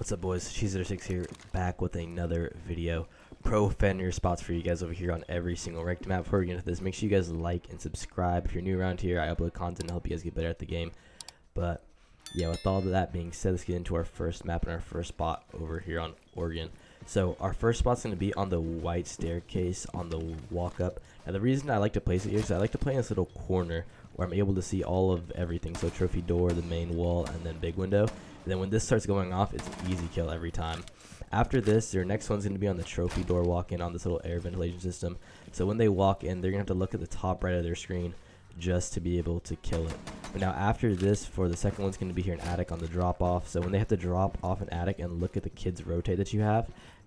What's up, boys? Cheese06 here, back with another video. Pro Fenrir spots for you guys over here on every single ranked map. Before we get into this, make sure you guys like and subscribe. If you're new around here, I upload content to help you guys get better at the game. But yeah, with all of that being said, let's get into our first map and our first spot over here on Oregon. So our first spot's going to be on the white staircase on the walk up. Now the reason I like to place it here is I like to play in this little corner where I'm able to see all of everything. So trophy door, the main wall, and then big window. And then when this starts going off, it's an easy kill every time. After this, their next one's going to be on the trophy door walk-in on this little air ventilation system. So when they walk in, they're going to have to look at the top right of their screen just to be able to kill it. But now after this, for the second one's going to be here in attic on the drop off. So when they have to drop off an attic and look at the kids rotate that you have,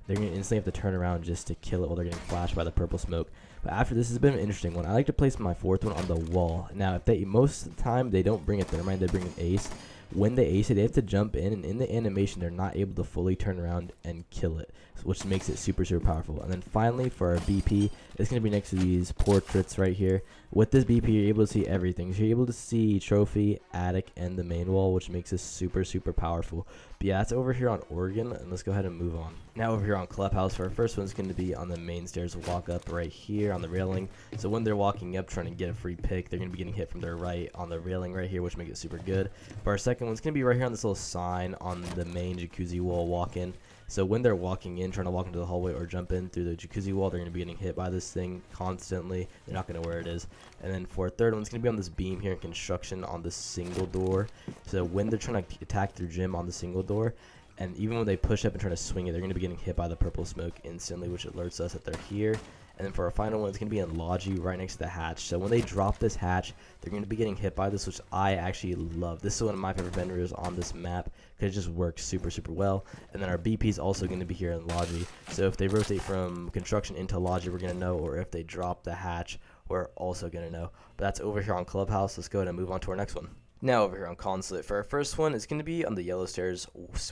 they're going to instantly have to turn around just to kill it while they're getting flashed by the purple smoke. But after this has been an interesting one. I like to place my fourth one on the wall. Now if they, most of the time they don't bring a thermite, they bring an ace. When they ace it, they have to jump in, and in the animation, they're not able to fully turn around and kill it, which makes it super, super powerful. And then finally, for our BP, it's going to be next to these portraits right here. With this BP, you're able to see everything. So you're able to see trophy, attic, and the main wall, which makes it super, super powerful. But yeah, that's over here on Oregon, and let's go ahead and move on. Now over here on Clubhouse, for our first one's going to be on the main stairs walk up right here on the railing. So when they're walking up trying to get a free pick, they're going to be getting hit from their right on the railing right here, which makes it super good. For our second one's going to be right here on this little sign on the main jacuzzi wall walk-in. So when they're walking in, trying to walk into the hallway or jump in through the jacuzzi wall, they're going to be getting hit by this thing constantly. They're not going to know where it is. And then for a third one, it's going to be on this beam here in construction on the single door. So when they're trying to attack their gym on the single door, and even when they push up and try to swing it, they're going to be getting hit by the purple smoke instantly, which alerts us that they're here. And then for our final one, it's going to be in Logi right next to the hatch. So when they drop this hatch, they're going to be getting hit by this, which I actually love. This is one of my favorite vendors on this map because it just works super, super well. And then our BP is also going to be here in Logi. So if they rotate from construction into Logi, we're going to know. Or if they drop the hatch, we're also going to know. But that's over here on Clubhouse. Let's go ahead and move on to our next one. Now over here on Consulate, for our first one, it's going to be on the yellow stairs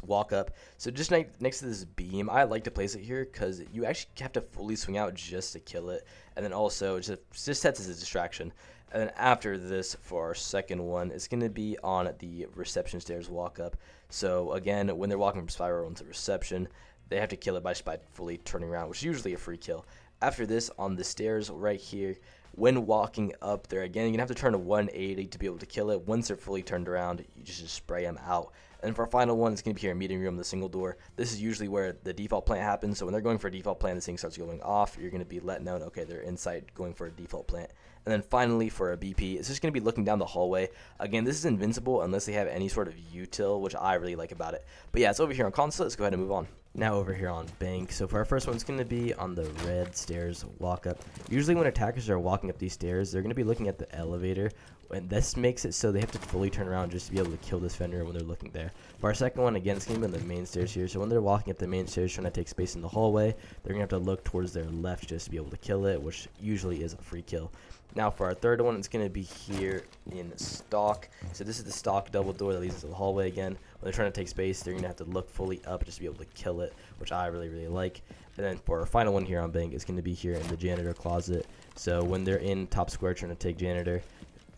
walk up. So just next to this beam, I like to place it here because you actually have to fully swing out just to kill it. And then also it just sets as a distraction. And then after this, for our second one, it's going to be on the reception stairs walk up. So again, when they're walking from spiral into reception, they have to kill it by fully turning around, which is usually a free kill. After this, on the stairs right here, when walking up there, again, you're going to have to turn to 180 to be able to kill it. Once they're fully turned around, you just spray them out. And for our final one, it's going to be here in meeting room, the single door. This is usually where the default plant happens. So when they're going for a default plant, this thing starts going off. You're going to be let known, okay, they're inside going for a default plant. And then finally, for a BP, it's just going to be looking down the hallway. Again, this is invincible unless they have any sort of util, which I really like about it. But yeah, it's over here on Consulate. Let's go ahead and move on. Now over here on Bank. So for our first one, it's going to be on the red stairs walk up. Usually when attackers are walking up these stairs, they're going to be looking at the elevator. And this makes it so they have to fully turn around just to be able to kill this Fenrir when they're looking there. For our second one, again, it's going to be on the main stairs here. So when they're walking up the main stairs trying to take space in the hallway, they're going to have to look towards their left just to be able to kill it, which usually is a free kill. Now for our third one, it's going to be here in stock. So this is the stock double door that leads into the hallway again. When they're trying to take space, they're going to have to look fully up just to be able to kill it, which I really, really like. And then for our final one here on Bank, it's going to be here in the janitor closet. So when they're in top square trying to take janitor,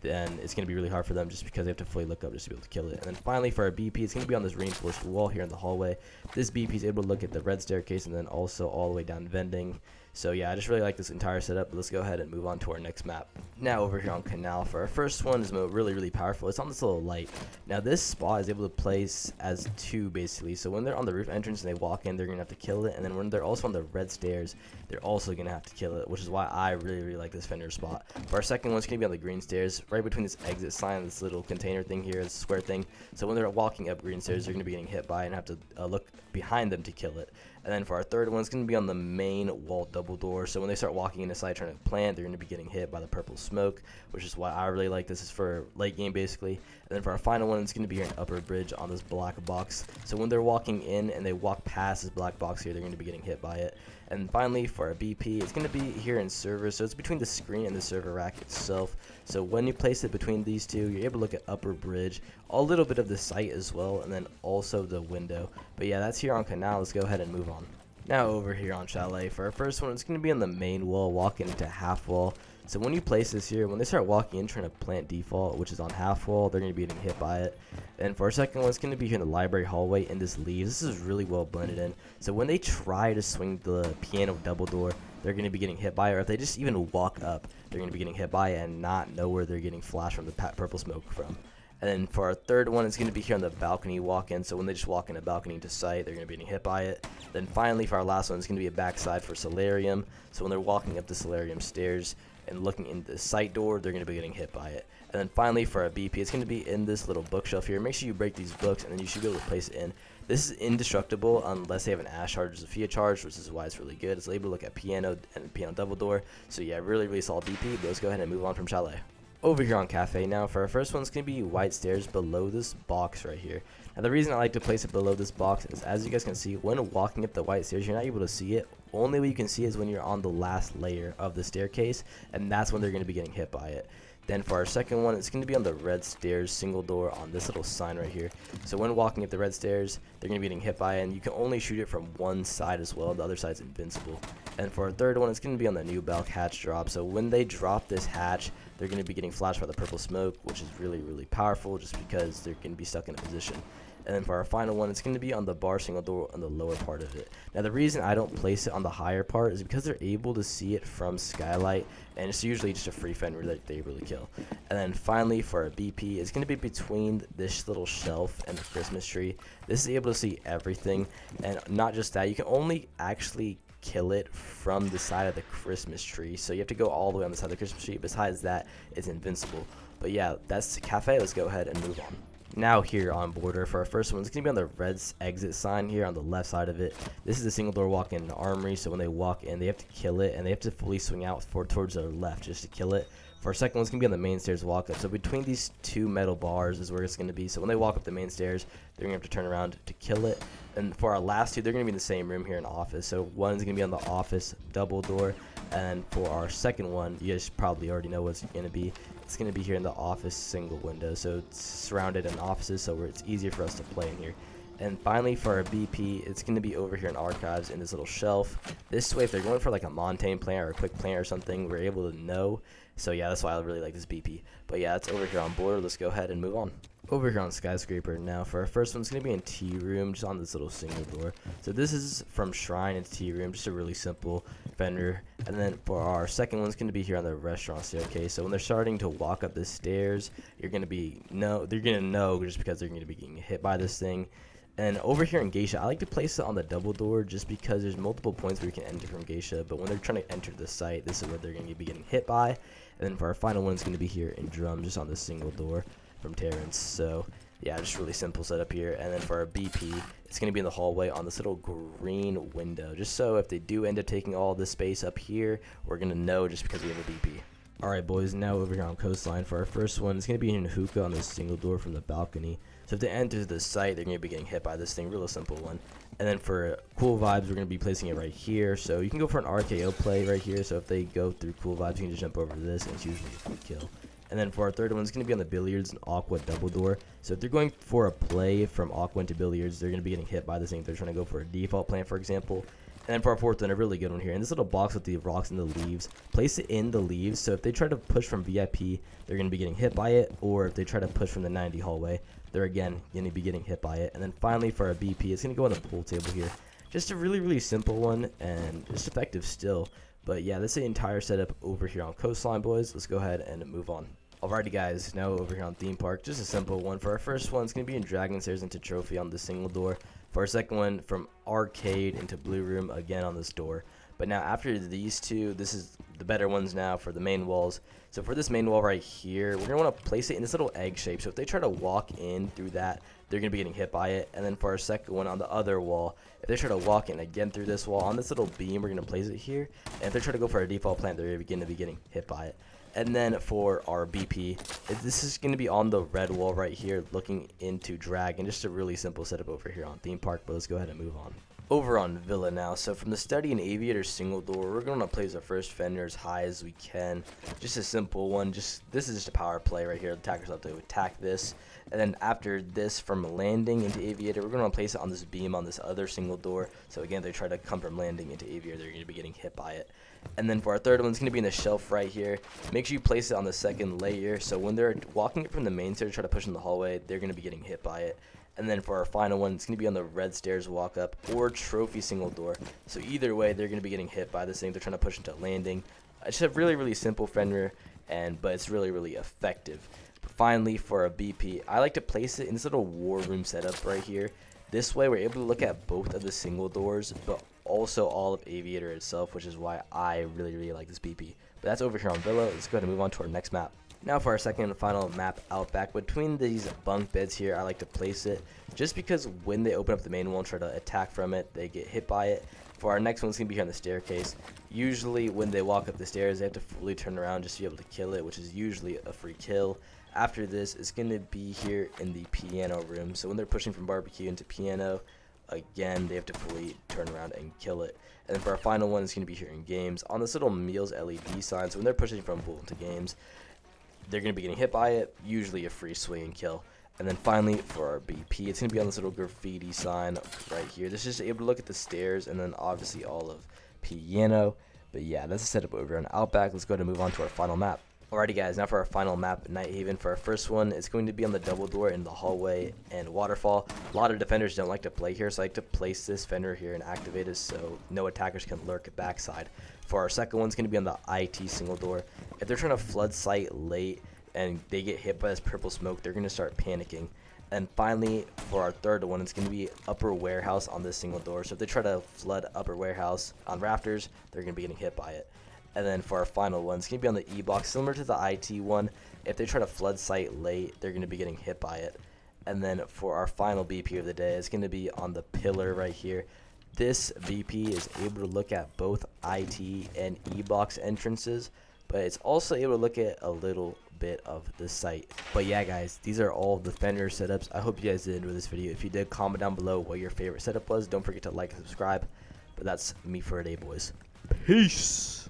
then it's going to be really hard for them just because they have to fully look up just to be able to kill it. And then finally for our BP, it's going to be on this reinforced wall here in the hallway. This BP is able to look at the red staircase and then also all the way down vending. So yeah, I just really like this entire setup. But let's go ahead and move on to our next map. Now over here on Kanal, for our first one is really, really powerful. It's on this little light. Now this spot is able to place as two basically. So when they're on the roof entrance and they walk in, they're going to have to kill it. And then when they're also on the red stairs, they're also going to have to kill it, which is why I really, really like this Fenrir spot. For our second one, it's going to be on the green stairs, right between this exit sign and this little container thing here, this square thing. So when they're walking up green stairs, they're going to be getting hit by and have to look behind them to kill it. And then for our third one, it's going to be on the main wall double door. So when they start walking inside trying to plant, they're going to be getting hit by the purple smoke, which is why I really like this. Is for late game basically. And then for our final one, it's going to be here in upper bridge on this black box. So when they're walking in and they walk past this black box here, they're going to be getting hit by it. And finally for our BP, it's going to be here in server. So it's between the screen and the server rack itself. So when you place it between these two, you're able to look at upper bridge, a little bit of the site as well, and then also the window. But yeah, that's here on Kanal. Let's go ahead and move on. Now over here on Chalet, for our first one, it's going to be on the main wall, walking into half wall. So when you place this here, when they start walking in trying to plant default, which is on half wall, they're going to be getting hit by it. And for our second one, it's going to be here in the library hallway in this leaves. This is really well blended in. So when they try to swing the piano double door, they're going to be getting hit by it. Or if they just even walk up, they're going to be getting hit by it and not know where they're getting flashed from the purple smoke from. And then for our third one, it's going to be here on the balcony walk-in. So when they just walk in a balcony to sight, they're going to be getting hit by it. Then finally, for our last one, it's going to be a backside for solarium. So when they're walking up the solarium stairs and looking in the sight door, they're going to be getting hit by it. And then finally, for our BP, it's going to be in this little bookshelf here. Make sure you break these books, and then you should be able to place it in. This is indestructible unless they have an ash charge or Sophia charge, which is why it's really good. It's able to look at piano and piano double door. So yeah, really solid BP. But let's go ahead and move on from Chalet. Over here on Cafe now, for our first one, it's going to be white stairs below this box right here. Now the reason I like to place it below this box is, as you guys can see, when walking up the white stairs, you're not able to see it. Only way you can see is when you're on the last layer of the staircase, and that's when they're going to be getting hit by it. Then for our second one, it's going to be on the red stairs, single door, on this little sign right here. So when walking up the red stairs, they're going to be getting hit by it, and you can only shoot it from one side as well. The other side's invincible. And for our third one, it's going to be on the new Belk hatch drop. So when they drop this hatch, they're going to be getting flashed by the purple smoke, which is really powerful just because they're going to be stuck in a position. And then for our final one, it's going to be on the bar single door on the lower part of it. Now the reason I don't place it on the higher part is because they're able to see it from skylight, and it's usually just a free Fenrir that they really kill. And then finally for our BP, it's going to be between this little shelf and the Christmas tree. This is able to see everything, and not just that, you can only actually kill it from the side of the Christmas tree, so you have to go all the way on the side of the Christmas tree. Besides that, it's invincible. But yeah, that's Cafe. Let's go ahead and move on. Now here on border, for our first one, it's going to be on the red exit sign here on the left side of it. This is a single door walk-in armory, so when they walk in, they have to kill it, and they have to fully swing out towards their left just to kill it. For our second one, it's going to be on the main stairs walk-up. So between these two metal bars is where it's going to be. So when they walk up the main stairs, they're going to have to turn around to kill it. And for our last two, they're going to be in the same room here in office. So one's going to be on the office double door. And for our second one, you guys probably already know what's going to be. It's going to be here in the office single window. So it's surrounded in offices, so where it's easier for us to play in here. And finally, for our BP, it's going to be over here in archives in this little shelf. This way, if they're going for like a montane plant or a quick plant or something, we're able to know. So yeah, that's why I really like this BP. But yeah, it's over here on board. Let's go ahead and move on. Over here on Skyscraper now, for our first one, it's going to be in tea room, just on this little single door. So this is from shrine into tea room, just a really simple Fenrir. And then for our second one, it's going to be here on the restaurant staircase. So when they're starting to walk up the stairs, they're going to know just because they're going to be getting hit by this thing. And over here in Geisha, I like to place it on the double door just because there's multiple points where you can enter from Geisha. But when they're trying to enter the site, this is where they're going to be getting hit by. And then for our final one, it's going to be here in drum, just on this single door from Terrence. So yeah, just really simple setup here. And then for our BP, it's going to be in the hallway on this little green window, just so if they do end up taking all this space up here, we're going to know just because we have a BP. Alright boys, now over here on Coastline, for our first one, it's going to be in hookah on this single door from the balcony. So if they enter the site, they're going to be getting hit by this thing, real simple one. And then for cool vibes, we're going to be placing it right here. So you can go for an RKO play right here, so if they go through cool vibes, you can just jump over to this, and it's usually a quick kill. And then for our third one, it's going to be on the billiards and aqua double door. So if they're going for a play from aqua into billiards, they're going to be getting hit by this thing if they're trying to go for a default plan, for example. And then for our fourth one, a really good one here, in this little box with the rocks and the leaves, place it in the leaves. So if they try to push from VIP, they're going to be getting hit by it. Or if they try to push from the 90 hallway, they're again going to be getting hit by it. And then finally for our BP, it's going to go on the pool table here. Just a really simple one, and just effective still. But yeah, that's the entire setup over here on Coastline, boys. Let's go ahead and move on. Alrighty guys, now over here on Themepark, just a simple one. For our first one, it's going to be in Dragon Stairs into Trophy on the single door. For our second one, from Arcade into Blue Room, again on this door. But now after these two, this is the better ones now for the main walls. So for this main wall right here, we're going to want to place it in this little egg shape. So if they try to walk in through that, they're going to be getting hit by it. And then for our second one on the other wall, if they try to walk in again through this wall, on this little beam, we're going to place it here. And if they try to go for a default plant, they're going to be getting hit by it. And then for our BP, this is going to be on the red wall right here, looking into Dragon. Just a really simple setup over here on Themepark, but let's go ahead and move on. Over on Villa now. So from the study and aviator single door, we're going to place our first fender as high as we can. Just a simple one. This is just a power play right here. The attackers have to attack this. And then after this, from landing into aviator, we're going to place it on this beam on this other single door. So again, if they try to come from landing into aviator, they're going to be getting hit by it. And then for our third one, it's going to be in the shelf right here. Make sure you place it on the second layer. So when they're walking it from the main stair to try to push in the hallway, they're going to be getting hit by it. And then for our final one, it's going to be on the red stairs walk up or trophy single door. So either way, they're going to be getting hit by this thing. They're trying to push into landing. It's a really simple Fenrir, but it's really effective. Finally, for a BP, I like to place it in this little war room setup right here. This way, we're able to look at both of the single doors, but also all of aviator itself, which is why I really like this BP. But that's over here on Villa. Let's go ahead and move on to our next map. Now for our second and final map, Outback. Between these bunk beds here, I like to place it just because when they open up the main wall and try to attack from it, they get hit by it. For our next one, it's going to be here on the staircase. Usually when they walk up the stairs, they have to fully turn around just to be able to kill it, which is usually a free kill. After this, it's going to be here in the piano room. So when they're pushing from barbecue into piano, again, they have to fully turn around and kill it. And then for our final one, it's going to be here in games on this little meals LED sign. So when they're pushing from pool into games, they're going to be getting hit by it, usually a free swing and kill. And then finally, for our BP, it's going to be on this little graffiti sign right here. This is just able to look at the stairs and then obviously all of piano. But yeah, that's a setup over on Outback. Let's go ahead and move on to our final map. Alrighty guys, now for our final map, Nighthaven. For our first one, it's going to be on the double door in the hallway and waterfall. A lot of defenders don't like to play here, so I like to place this fender here and activate it so no attackers can lurk backside. For our second one, it's going to be on the IT single door. If they're trying to flood site late and they get hit by this purple smoke, they're going to start panicking. And finally, for our third one, it's going to be upper warehouse on this single door. So if they try to flood upper warehouse on rafters, they're going to be getting hit by it. And then for our final one, it's going to be on the E-box, similar to the IT one. If they try to flood site late, they're going to be getting hit by it. And then for our final BP of the day, it's going to be on the pillar right here. This BP is able to look at both IT and E-box entrances, but it's also able to look at a little bit of the site. But yeah guys, these are all the Fenrir setups. I hope you guys did enjoy this video. If you did, comment down below what your favorite setup was. Don't forget to like and subscribe. But that's me for today, boys. Peace.